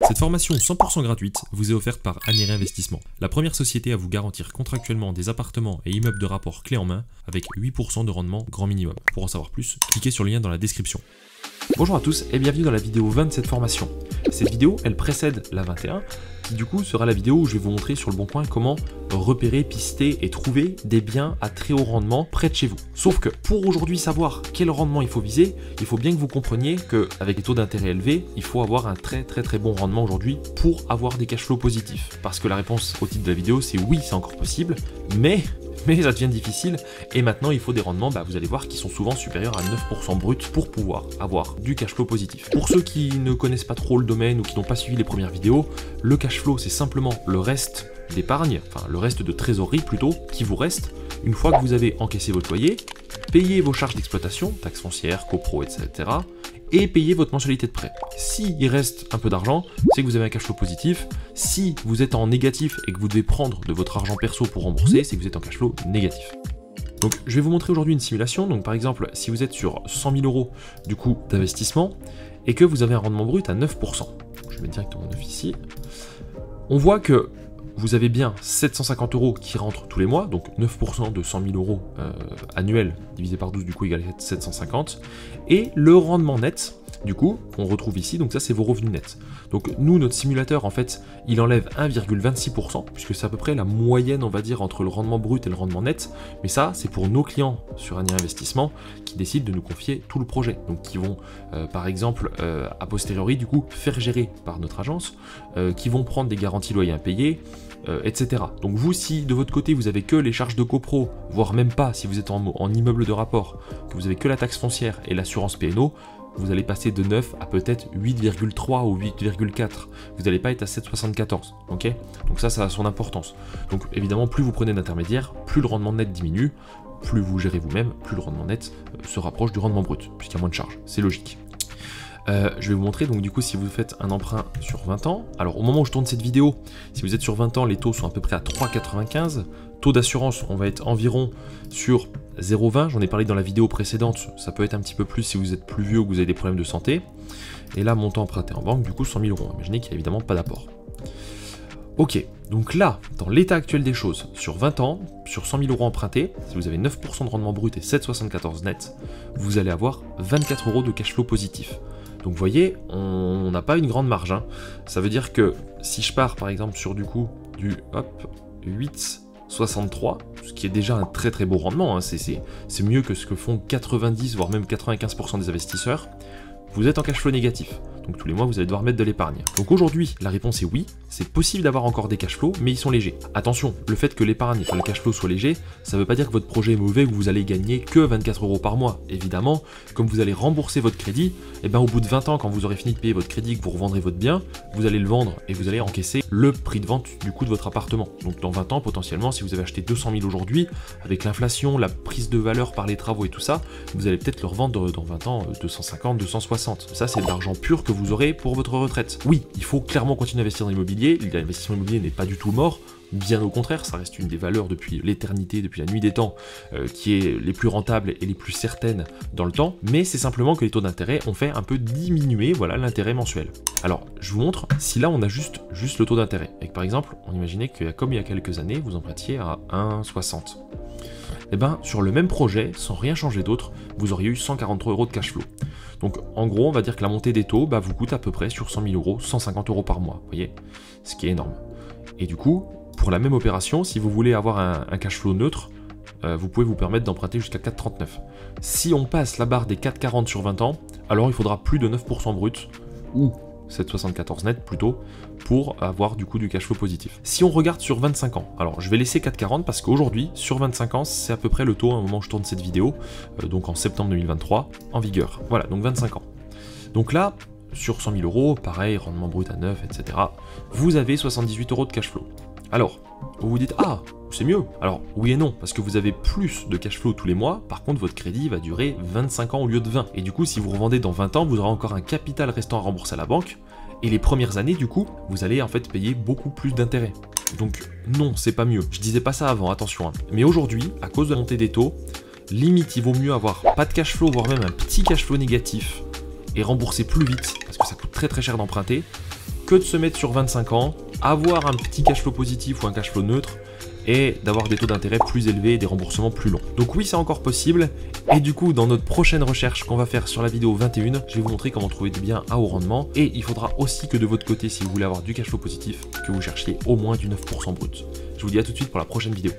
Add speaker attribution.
Speaker 1: Cette formation 100% gratuite vous est offerte par Année Réinvestissement, la première société à vous garantir contractuellement des appartements et immeubles de rapport clé en main avec 8% de rendement grand minimum. Pour en savoir plus, cliquez sur le lien dans la description.
Speaker 2: Bonjour à tous et bienvenue dans la vidéo 20 de cette formation. Cette vidéo, elle précède la 21, qui du coup sera la vidéo où je vais vous montrer sur le bon coin comment repérer, pister et trouver des biens à très haut rendement près de chez vous. Sauf que pour aujourd'hui savoir quel rendement il faut viser, il faut bien que vous compreniez qu'avec les taux d'intérêt élevés, il faut avoir un très bon rendement aujourd'hui pour avoir des cash flows positifs. Parce que la réponse au titre de la vidéo, c'est oui, c'est encore possible, mais ça devient difficile et maintenant il faut des rendements, vous allez voir, qui sont souvent supérieurs à 9% brut pour pouvoir avoir du cash flow positif. Pour ceux qui ne connaissent pas trop le domaine ou qui n'ont pas suivi les premières vidéos, le cash flow c'est simplement le reste d'épargne, enfin le reste de trésorerie plutôt, qui vous reste une fois que vous avez encaissé votre loyer, payé vos charges d'exploitation, taxes foncières, copro, etc. et payer votre mensualité de prêt. S'il reste un peu d'argent, c'est que vous avez un cash flow positif. Si vous êtes en négatif et que vous devez prendre de votre argent perso pour rembourser, c'est que vous êtes en cash flow négatif. Donc je vais vous montrer aujourd'hui une simulation. Donc par exemple, si vous êtes sur 100 000 euros du coup d'investissement et que vous avez un rendement brut à 9%, je mets directement 9 ici, on voit que vous avez bien 750 euros qui rentrent tous les mois, donc 9% de 100 000 euros annuels divisé par 12 du coup égale 750, et le rendement net, du coup, on retrouve ici, donc ça c'est vos revenus nets. Donc nous, notre simulateur, en fait, il enlève 1,26%, puisque c'est à peu près la moyenne, on va dire, entre le rendement brut et le rendement net, mais ça, c'est pour nos clients sur Année Investissement qui décident de nous confier tout le projet, donc qui vont, par exemple, a posteriori, du coup, faire gérer par notre agence, qui vont prendre des garanties loyers impayés, etc. Donc vous, si de votre côté vous avez que les charges de copro, voire même pas si vous êtes en immeuble de rapport, que vous avez que la taxe foncière et l'assurance P&O, vous allez passer de 9 à peut-être 8,3 ou 8,4. Vous n'allez pas être à 7,74. Ok ? Donc ça a son importance. Donc évidemment, plus vous prenez d'intermédiaires, plus le rendement net diminue, plus vous gérez vous-même, plus le rendement net se rapproche du rendement brut, puisqu'il y a moins de charges. C'est logique. Je vais vous montrer, donc du coup, si vous faites un emprunt sur 20 ans, alors au moment où je tourne cette vidéo, si vous êtes sur 20 ans, les taux sont à peu près à 3,95, taux d'assurance, on va être environ sur 0,20, j'en ai parlé dans la vidéo précédente, ça peut être un petit peu plus si vous êtes plus vieux ou que vous avez des problèmes de santé, et là, montant emprunté en banque, du coup, 100 000 euros, imaginez qu'il n'y a évidemment pas d'apport. Ok, donc là, dans l'état actuel des choses, sur 20 ans, sur 100 000 euros empruntés, si vous avez 9% de rendement brut et 7,74 net, vous allez avoir 24 euros de cash flow positif. Donc vous voyez, on n'a pas une grande marge. Ça veut dire que si je pars par exemple sur du coup du 8,63, ce qui est déjà un très beau rendement, c'est mieux que ce que font 90 voire même 95% des investisseurs, vous êtes en cash flow négatif. Donc tous les mois, vous allez devoir mettre de l'épargne. Donc aujourd'hui, la réponse est oui, c'est possible d'avoir encore des cash flows, mais ils sont légers. Attention, le fait que l'épargne, enfin le cash flow soit léger, ça ne veut pas dire que votre projet est mauvais ou que vous allez gagner que 24 euros par mois. Évidemment, comme vous allez rembourser votre crédit, et au bout de 20 ans, quand vous aurez fini de payer votre crédit et que vous revendrez votre bien, vous allez le vendre et vous allez encaisser le prix de vente du coût de votre appartement. Donc dans 20 ans, potentiellement, si vous avez acheté 200 000 aujourd'hui, avec l'inflation, la prise de valeur par les travaux et tout ça, vous allez peut-être le revendre dans 20 ans 250, 260. Ça, c'est de l'argent pur que vous aurez pour votre retraite. Oui, il faut clairement continuer à investir dans l'immobilier. L'investissement immobilier n'est pas du tout mort. Bien au contraire, ça reste une des valeurs depuis l'éternité, depuis la nuit des temps, qui est les plus rentables et les plus certaines dans le temps. Mais c'est simplement que les taux d'intérêt ont fait un peu diminuer, voilà, l'intérêt mensuel. Alors, je vous montre, si là on a juste le taux d'intérêt, et que par exemple, on imaginait que comme il y a quelques années, vous empruntiez à 1,60. Et sur le même projet, sans rien changer d'autre, vous auriez eu 143 euros de cash flow. Donc en gros, on va dire que la montée des taux vous coûte à peu près sur 100 000 euros, 150 euros par mois, vous voyez, ce qui est énorme. Et du coup, pour la même opération, si vous voulez avoir un cash flow neutre, vous pouvez vous permettre d'emprunter jusqu'à 4,39. Si on passe la barre des 4,40 sur 20 ans, alors il faudra plus de 9% brut, ou 7,74 net plutôt, pour avoir du coup du cash flow positif. Si on regarde sur 25 ans, alors je vais laisser 4,40 parce qu'aujourd'hui, sur 25 ans, c'est à peu près le taux au moment où je tourne cette vidéo, donc en septembre 2023, en vigueur. Voilà, donc 25 ans. Donc là, sur 100 000 euros, pareil, rendement brut à 9, etc., vous avez 78 euros de cash flow. Alors, vous vous dites, ah, c'est mieux. Alors, oui et non, parce que vous avez plus de cash flow tous les mois, par contre, votre crédit va durer 25 ans au lieu de 20. Et du coup, si vous revendez dans 20 ans, vous aurez encore un capital restant à rembourser à la banque, et les premières années, du coup, vous allez en fait payer beaucoup plus d'intérêts. Donc, non, c'est pas mieux. Je disais pas ça avant, attention. Mais aujourd'hui, à cause de la montée des taux, limite, il vaut mieux avoir pas de cash flow, voire même un petit cash flow négatif, et rembourser plus vite, parce que ça coûte très cher d'emprunter, que de se mettre sur 25 ans, avoir un petit cash flow positif ou un cash flow neutre et d'avoir des taux d'intérêt plus élevés et des remboursements plus longs. Donc oui, c'est encore possible. Et du coup, dans notre prochaine recherche qu'on va faire sur la vidéo 21, je vais vous montrer comment trouver des biens à haut rendement. Et il faudra aussi que de votre côté, si vous voulez avoir du cash flow positif, que vous cherchiez au moins du 9% brut. Je vous dis à tout de suite pour la prochaine vidéo.